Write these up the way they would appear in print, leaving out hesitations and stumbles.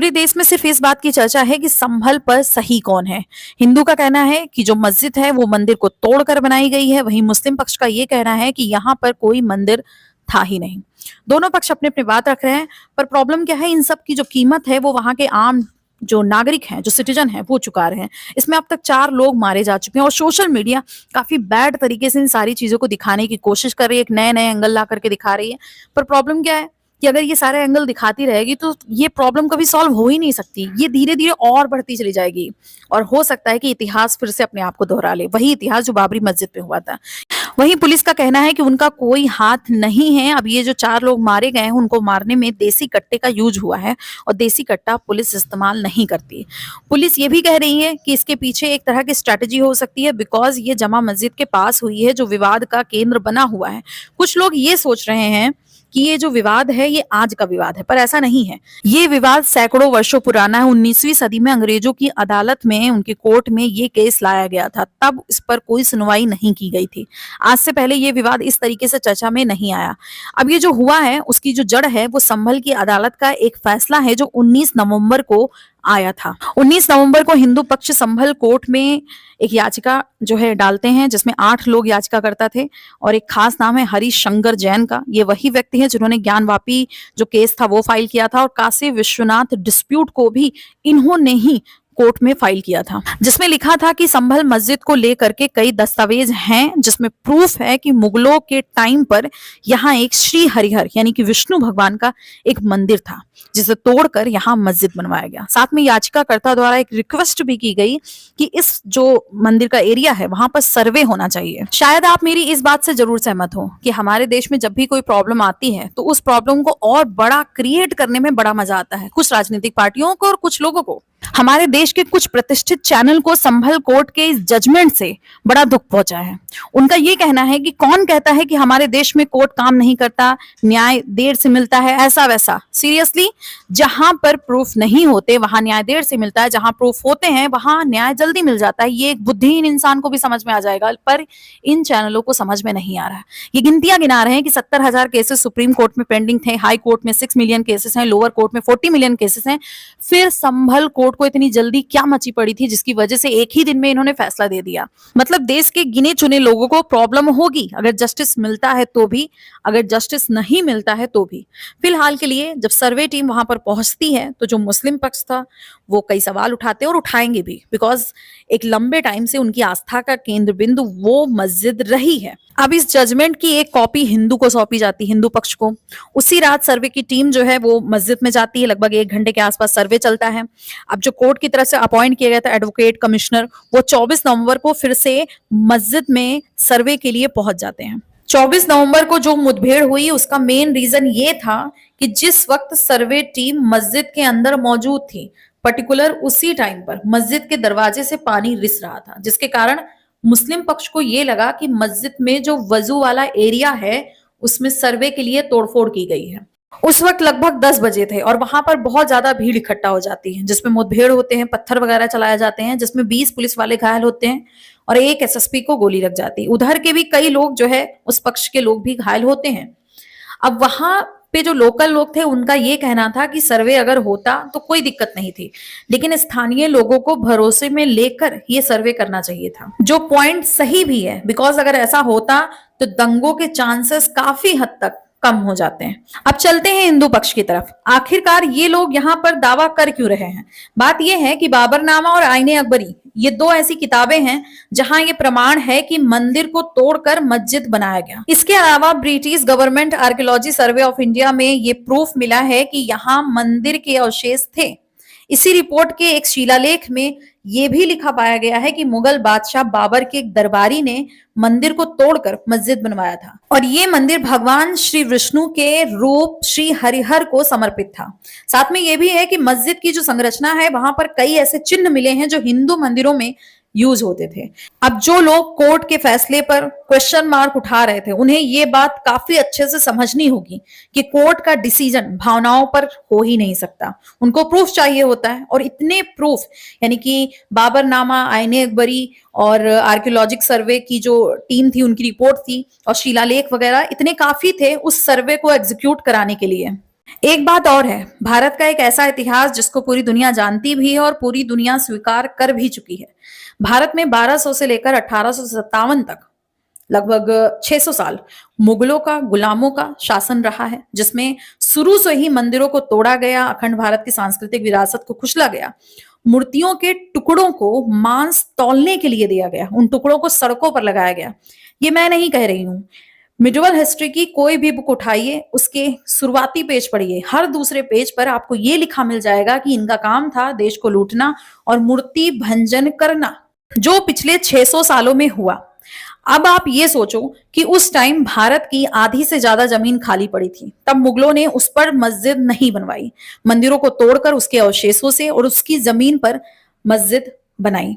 पूरे देश में सिर्फ इस बात की चर्चा है कि संभल पर सही कौन है। हिंदू का कहना है कि जो मस्जिद है वो मंदिर को तोड़कर बनाई गई है, वहीं मुस्लिम पक्ष का ये कहना है कि यहाँ पर कोई मंदिर था ही नहीं। दोनों पक्ष अपनी अपनी बात रख रहे हैं, पर प्रॉब्लम क्या है, इन सब की जो कीमत है वो वहां के आम जो नागरिक हैं, जो सिटीजन हैं, वो चुका रहे हैं। इसमें अब तक 4 लोग मारे जा चुके हैं और सोशल मीडिया काफी बैड तरीके से इन सारी चीजों को दिखाने की कोशिश कर रही है, एक नए नए एंगल ला करके दिखा रही है। पर प्रॉब्लम क्या है कि अगर ये सारे एंगल दिखाती रहेगी तो ये प्रॉब्लम कभी सॉल्व हो ही नहीं सकती। ये धीरे धीरे और बढ़ती चली जाएगी और हो सकता है कि इतिहास फिर से अपने आप को दोहरा ले, वही इतिहास जो बाबरी मस्जिद पे हुआ था। वहीं पुलिस का कहना है कि उनका कोई हाथ नहीं है। अब ये जो 4 लोग मारे गए हैं उनको मारने में देसी कट्टे का यूज हुआ है और देसी कट्टा पुलिस इस्तेमाल नहीं करती। पुलिस ये भी कह रही है कि इसके पीछे एक तरह की स्ट्रैटेजी हो सकती है, बिकॉज ये जमा मस्जिद के पास हुई है जो विवाद का केंद्र बना हुआ है। कुछ लोग ये सोच रहे हैं कि ये जो विवाद है ये आज का विवाद है, पर ऐसा नहीं है। ये विवाद सैकड़ों वर्षों पुराना है। 19वीं सदी में अंग्रेजों की अदालत में, उनके कोर्ट में ये केस लाया गया था, तब इस पर कोई सुनवाई नहीं की गई थी। आज से पहले ये विवाद इस तरीके से चर्चा में नहीं आया। अब ये जो हुआ है उसकी जो जड़ है वो संभल की अदालत का एक फैसला है जो 19 नवंबर को आया था। 19 नवंबर को हिंदू पक्ष संभल कोर्ट में एक याचिका जो है डालते हैं, जिसमें 8 लोग याचिकाकर्ता थे और एक खास नाम है हरीश शंकर जैन का। ये वही व्यक्ति हैं जिन्होंने ज्ञानवापी जो केस था वो फाइल किया था और काशी विश्वनाथ डिस्प्यूट को भी इन्होंने ही कोर्ट में फाइल किया था, जिसमें लिखा था कि संभल मस्जिद को लेकर के कई दस्तावेज हैं जिसमें प्रूफ है कि मुगलों के टाइम पर यहाँ एक श्री हरिहर यानी कि विष्णु भगवान का एक मंदिर था, जिसे तोड़कर यहाँ मस्जिद बनवाया गया। साथ में याचिकाकर्ता द्वारा एक रिक्वेस्ट भी की गई कि इस जो मंदिर का एरिया है वहां पर सर्वे होना चाहिए। शायद आप मेरी इस बात से जरूर सहमत हो कि हमारे देश में जब भी कोई प्रॉब्लम आती है तो उस प्रॉब्लम को और बड़ा क्रिएट करने में बड़ा मजा आता है, कुछ राजनीतिक पार्टियों को और कुछ लोगों को। हमारे देश के कुछ प्रतिष्ठित चैनल को संभल कोर्ट के इस जजमेंट से बड़ा दुख पहुंचा है। उनका ये कहना है कि कौन कहता है कि हमारे देश में कोर्ट काम नहीं करता, न्याय देर से मिलता है, ऐसा वैसा। सीरियसली, जहां पर प्रूफ नहीं होते वहां न्याय देर से मिलता है, जहां प्रूफ होते हैं वहां न्याय जल्दी मिल जाता है। ये एक बुद्धिहीन इंसान को भी समझ में आ जाएगा, पर इन चैनलों को समझ में नहीं आ रहा है। ये गिनतियां गिना रहे हैं कि 70,000 केसेस सुप्रीम कोर्ट में पेंडिंग थे, हाई कोर्ट में 6 मिलियन केसेस हैं, लोअर कोर्ट में 40 मिलियन केसेस हैं। फिर संभल कोर्ट को इतनी जल्दी क्या मची पड़ी थी जिसकी वजह से एक ही दिन में इन्होंने फैसला दे दिया। मतलब देश के गिने चुने लोगों को प्रॉब्लम होगी अगर जस्टिस मिलता है तो भी, अगर जस्टिस नहीं मिलता है तो भी। फिलहाल के लिए जब सर्वे टीम वहां पर पहुंचती है तो जो मुस्लिम पक्ष था वो कई सवाल उठाते हैं और उठाएंगे भी, बिकॉज एक लंबे टाइम से उनकी आस्था का केंद्र बिंदु वो मस्जिद रही है। अब इस जजमेंट की एक कॉपी हिंदू को सौंपी जाती है, हिंदू पक्ष को। उसी रात सर्वे की टीम जो है वो मस्जिद में जाती है, लगभग 1 घंटे के आसपास सर्वे चलता है। अब जो कोर्ट की तरफ से अपॉइंट किया गया था एडवोकेट कमिश्नर, वो 24 नवंबर को फिर से मस्जिद में सर्वे के लिए पहुंच जाते हैं। 24 नवंबर को जो मुठभेड़ हुई उसका मेन रीजन ये था कि जिस वक्त सर्वे टीम मस्जिद के अंदर मौजूद थी, पर्टिकुलर उसी टाइम पर मस्जिद के दरवाजे से पानी रिस रहा था, जिसके कारण मुस्लिम पक्ष को ये लगा कि मस्जिद में जो वजू वाला एरिया है उसमें सर्वे के लिए तोड़फोड़ की गई है। उस वक्त लगभग 10 बजे थे और वहां पर बहुत ज्यादा भीड़ इकट्ठा हो जाती है, जिसमें मुठभेड़ होते हैं, पत्थर वगैरह चलाए जाते हैं, जिसमें 20 पुलिस वाले घायल होते हैं और एक एसएसपी को गोली लग जाती है। उधर के भी कई लोग जो है उस पक्ष के लोग भी घायल होते हैं। अब वहां पे जो लोकल लोग थे उनका ये कहना था कि सर्वे अगर होता तो कोई दिक्कत नहीं थी, लेकिन स्थानीय लोगों को भरोसे में लेकर ये सर्वे करना चाहिए था, जो पॉइंट सही भी है। बिकॉज अगर ऐसा होता तो दंगों के चांसेस काफी हद तक कम हो जाते हैं। अब चलते हैं हिंदू पक्ष की तरफ। आखिरकार ये लोग यहाँ पर दावा कर क्यों रहे हैं? बात यह है कि बाबरनामा और आईने अकबरी ये 2 ऐसी किताबें हैं जहां ये प्रमाण है कि मंदिर को तोड़कर मस्जिद बनाया गया। इसके अलावा British government archaeology survey of India में ये प्रूफ मिला है कि यहाँ मंदिर के अवशेष थे। इसी रिपोर्ट के एक शिलालेख में यह भी लिखा पाया गया है कि मुगल बादशाह बाबर के एक दरबारी ने मंदिर को तोड़कर मस्जिद बनवाया था और ये मंदिर भगवान श्री विष्णु के रूप श्री हरिहर को समर्पित था। साथ में यह भी है कि मस्जिद की जो संरचना है वहां पर कई ऐसे चिन्ह मिले हैं जो हिंदू मंदिरों में यूज होते थे। अब जो लोग कोर्ट के फैसले पर क्वेश्चन मार्क उठा रहे थे उन्हें ये बात काफी अच्छे से समझनी होगी कि कोर्ट का डिसीजन भावनाओं पर हो ही नहीं सकता, उनको प्रूफ चाहिए होता है। और इतने प्रूफ यानी कि बाबरनामा, आईने अकबरी और आर्कियोलॉजिक सर्वे की जो टीम थी उनकी रिपोर्ट थी और शिलालेख वगैरह इतने काफी थे उस सर्वे को एग्जीक्यूट कराने के लिए। एक बात और है, भारत का एक ऐसा इतिहास जिसको पूरी दुनिया जानती भी है और पूरी दुनिया स्वीकार कर भी चुकी है। भारत में 1200 से लेकर 1857 तक लगभग 600 साल मुगलों का, गुलामों का शासन रहा है, जिसमें शुरू से ही मंदिरों को तोड़ा गया, अखंड भारत की सांस्कृतिक विरासत को कुचला गया, मूर्तियों के टुकड़ों को मांस तौलने के लिए दिया गया, उन टुकड़ों को सड़कों पर लगाया गया। ये मैं नहीं कह रही हूं, मिडिवल हिस्ट्री की कोई भी बुक उठाइए, उसके शुरुआती पेज पढ़िए, हर दूसरे पेज पर आपको ये लिखा मिल जाएगा कि इनका काम था देश को लूटना और मूर्ति भंजन करना, जो पिछले 600 सालों में हुआ। अब आप ये सोचो कि उस टाइम भारत की आधी से ज्यादा जमीन खाली पड़ी थी, तब मुगलों ने उस पर मस्जिद नहीं बनवाई, मंदिरों को तोड़कर उसके अवशेषों से और उसकी जमीन पर मस्जिद बनाई।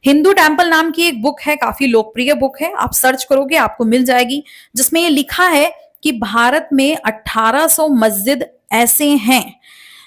हिंदू टेम्पल नाम की एक बुक है, काफी लोकप्रिय बुक है, आप सर्च करोगे आपको मिल जाएगी, जिसमें ये लिखा है कि भारत में 1800 मस्जिद ऐसे हैं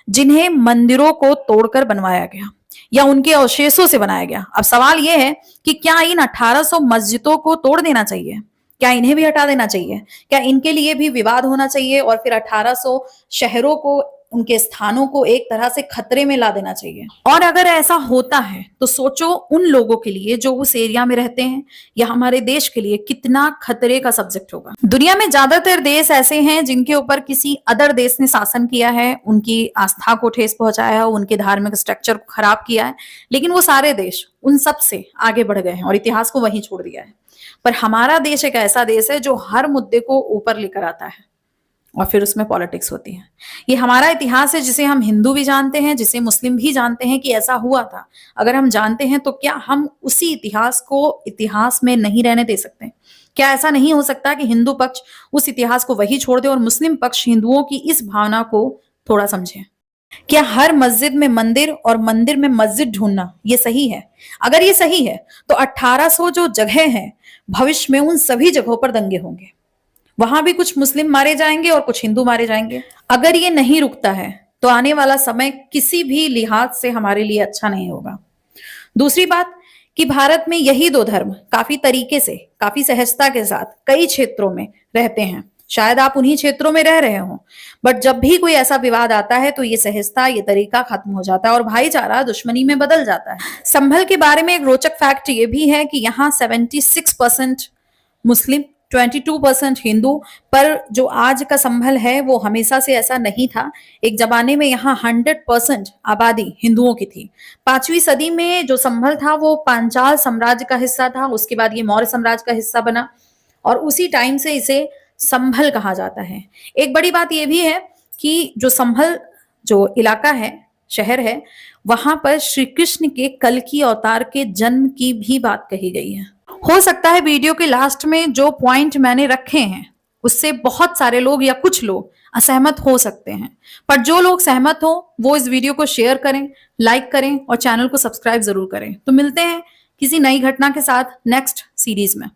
जिन्हें मंदिरों को तोड़कर बनवाया गया या उनके अवशेषों से बनाया गया। अब सवाल यह है कि क्या इन 1800 मस्जिदों को तोड़ देना चाहिए? क्या इन्हें भी हटा देना चाहिए? क्या इनके लिए भी विवाद होना चाहिए और फिर 1800 शहरों को, उनके स्थानों को एक तरह से खतरे में ला देना चाहिए? और अगर ऐसा होता है तो सोचो उन लोगों के लिए जो उस एरिया में रहते हैं या हमारे देश के लिए कितना खतरे का सब्जेक्ट होगा। दुनिया में ज्यादातर देश ऐसे हैं जिनके ऊपर किसी अदर देश ने शासन किया है, उनकी आस्था को ठेस पहुंचाया है, उनके धार्मिक स्ट्रक्चर को खराब किया है, लेकिन वो सारे देश उन सब से आगे बढ़ गए हैं और इतिहास को वहीं छोड़ दिया है। पर हमारा देश एक ऐसा देश है जो हर मुद्दे को ऊपर लेकर आता है और फिर उसमें पॉलिटिक्स होती है। ये हमारा इतिहास है जिसे हम हिंदू भी जानते हैं, जिसे मुस्लिम भी जानते हैं कि ऐसा हुआ था। अगर हम जानते हैं तो क्या हम उसी इतिहास को इतिहास में नहीं रहने दे सकते? क्या ऐसा नहीं हो सकता कि हिंदू पक्ष उस इतिहास को वही छोड़ दे और मुस्लिम पक्ष हिंदुओं की इस भावना को थोड़ा समझे? क्या हर मस्जिद में मंदिर और मंदिर में मस्जिद ढूंढना ये सही है? अगर ये सही है तो 1800 जो जगह हैं, भविष्य में उन सभी जगहों पर दंगे होंगे, वहां भी कुछ मुस्लिम मारे जाएंगे और कुछ हिंदू मारे जाएंगे। अगर ये नहीं रुकता है तो आने वाला समय किसी भी लिहाज से हमारे लिए अच्छा नहीं होगा। दूसरी बात कि भारत में यही दो धर्म काफी तरीके से, काफी सहजता के साथ कई क्षेत्रों में रहते हैं। शायद आप उन्हीं क्षेत्रों में रह रहे हो, बट जब भी कोई ऐसा विवाद आता है तो ये सहजता, ये तरीका खत्म हो जाता है और भाईचारा दुश्मनी में बदल जाता है। संभल के बारे में एक रोचक फैक्ट ये भी है कि यहाँ 76% मुस्लिम, 22% हिंदू, पर जो आज का संभल है वो हमेशा से ऐसा नहीं था। एक जमाने में यहाँ 100% आबादी हिंदुओं की थी। 5वीं सदी में जो संभल था वो पांचाल साम्राज्य का हिस्सा था, उसके बाद ये मौर्य साम्राज्य का हिस्सा बना और उसी टाइम से इसे संभल कहा जाता है। एक बड़ी बात यह भी है कि जो संभल जो इलाका है, शहर है, वहां पर श्री कृष्ण के कल्कि अवतार के जन्म की भी बात कही गई है। हो सकता है वीडियो के लास्ट में जो पॉइंट मैंने रखे हैं उससे बहुत सारे लोग या कुछ लोग असहमत हो सकते हैं, पर जो लोग सहमत हो वो इस वीडियो को शेयर करें, लाइक करें और चैनल को सब्सक्राइब जरूर करें। तो मिलते हैं किसी नई घटना के साथ नेक्स्ट सीरीज में।